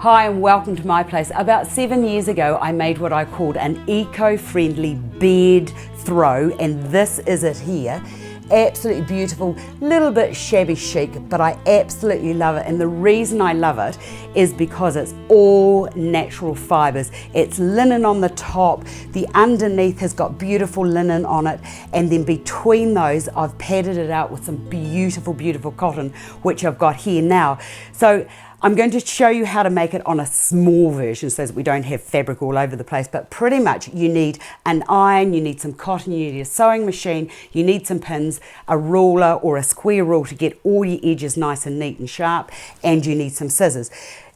Hi and welcome to my place. About 7 years ago I made what I called an eco-friendly bed throw, and this is it here. Absolutely beautiful, little bit shabby chic, but I absolutely love it. And the reason I love it is because it's all natural fibres. It's linen on the top, the underneath has got beautiful linen on it, and then between those I've padded it out with some beautiful, beautiful cotton, which I've got here now. So I'm going to show you how to make it on a small version so that we don't have fabric all over the place, but pretty much you need an iron, you need some cotton, you need a sewing machine, you need some pins, a ruler or a square rule to get all your edges nice and neat and sharp, and you need some scissors.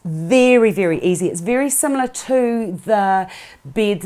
Very, very easy. It's very similar to the bed,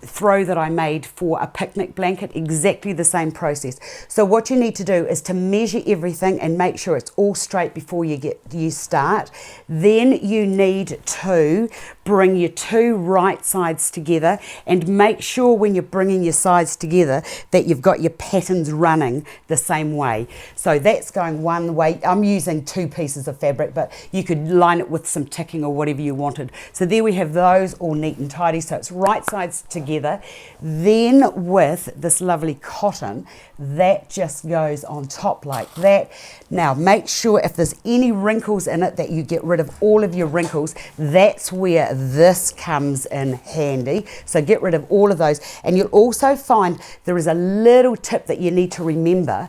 throw that I made for a picnic blanket, exactly the same process. So what you need to do is to measure everything and make sure it's all straight before you start. Then you need to bring your two right sides together and make sure when you're bringing your sides together that you've got your patterns running the same way. So that's going one way. I'm using 2 pieces of fabric, but you could line it with some ticking or whatever you wanted. So there we have those all neat and tidy, so it's right sides together. Then with this lovely cotton, that just goes on top like that. Now make sure if there's any wrinkles in it that you get rid of all of your wrinkles. That's where this comes in handy. So get rid of all of those, and you'll also find there is a little tip that you need to remember.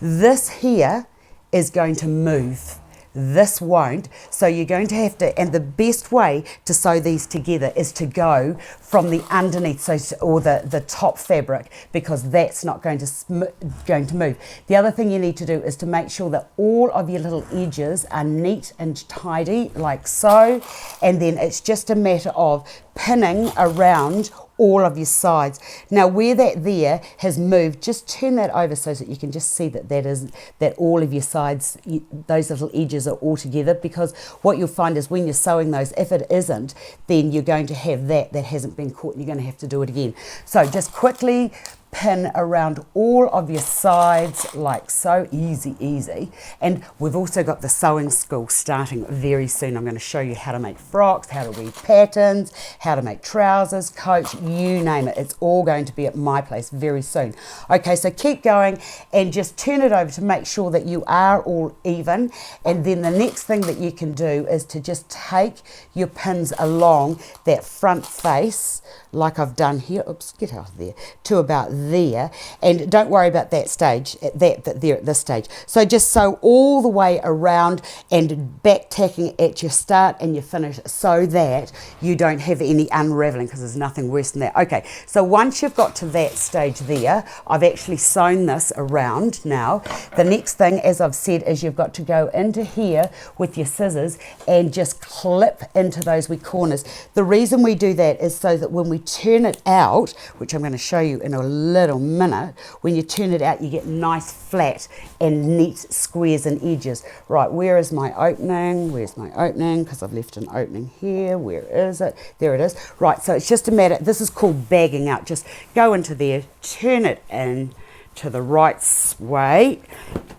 This here is going to move. This won't, so you're going to have to, and the best way to sew these together is to go from the underneath, or the top fabric, because that's not going to move. The other thing you need to do is to make sure that all of your little edges are neat and tidy, like so, and then it's just a matter of pinning around all of your sides. Now where that there has moved, just turn that over so that you can just see that all of your sides, those little edges are all together, because what you'll find is when you're sewing those, if it isn't, then you're going to have that hasn't been caught, and you're going to have to do it again. So just quickly pin around all of your sides like so. Easy. And we've also got the sewing school starting very soon. I'm going to show you how to make frocks, how to weave patterns, how to make trousers, coats, you name it. It's all going to be at my place very soon. Okay, so keep going and just turn it over to make sure that you are all even. And then the next thing that you can do is to just take your pins along that front face like I've done here, oops, get out of there, to about there, and don't worry about that stage, there at this stage. So just sew all the way around and back tacking at your start and your finish, so that you don't have any unraveling, because there's nothing worse than that. Okay, so once you've got to that stage there, I've actually sewn this around now. The next thing, as I've said, is you've got to go into here with your scissors and just clip into those wee corners. The reason we do that is so that when we turn it out, which I'm going to show you in a little minute, when you turn it out you get nice flat and neat squares and edges. Right, where is my opening? Where's my opening? Because I've left an opening here. Where is it? There it is. Right, so it's just a matter, this is called bagging out. Just go into there, turn it in to the right way,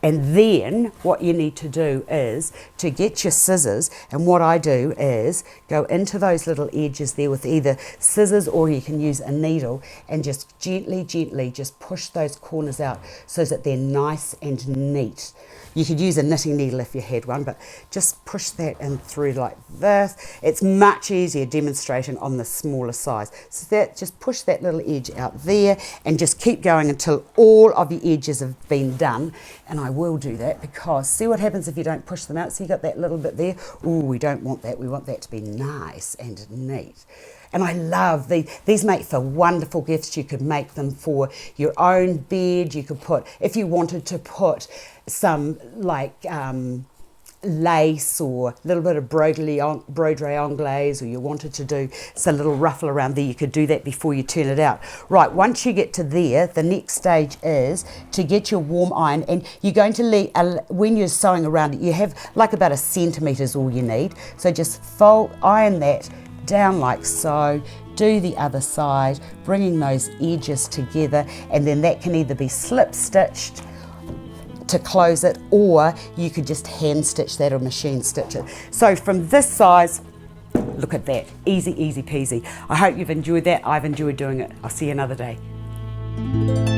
and then what you need to do is to get your scissors, and what I do is go into those little edges there with either scissors or you can use a needle, and just gently just push those corners out so that they're nice and neat. You could use a knitting needle if you had one, but just push that in through like this. It's much easier demonstrating on the smaller size. So that, just push that little edge out there and just keep going until all of your edges have been done. And I will do that, because see what happens if you don't push them out. So you got that little bit there. Oh, we don't want that. We want that to be nice and neat. And I love these make for wonderful gifts. You could make them for your own bed. You could put, if you wanted to put some like lace or a little bit of broderie anglaise, or you wanted to do some little ruffle around there, you could do that before you turn it out. Right, once you get to there, the next stage is to get your warm iron, and you're going to leave, when you're sewing around it, you have like about 1 centimetre is all you need. So just iron that down like so, do the other side, bringing those edges together, and then that can either be slip stitched to close it, or you could just hand stitch that or machine stitch it. So from this size, look at that, easy, easy peasy. I hope you've enjoyed that. I've enjoyed doing it. I'll see you another day.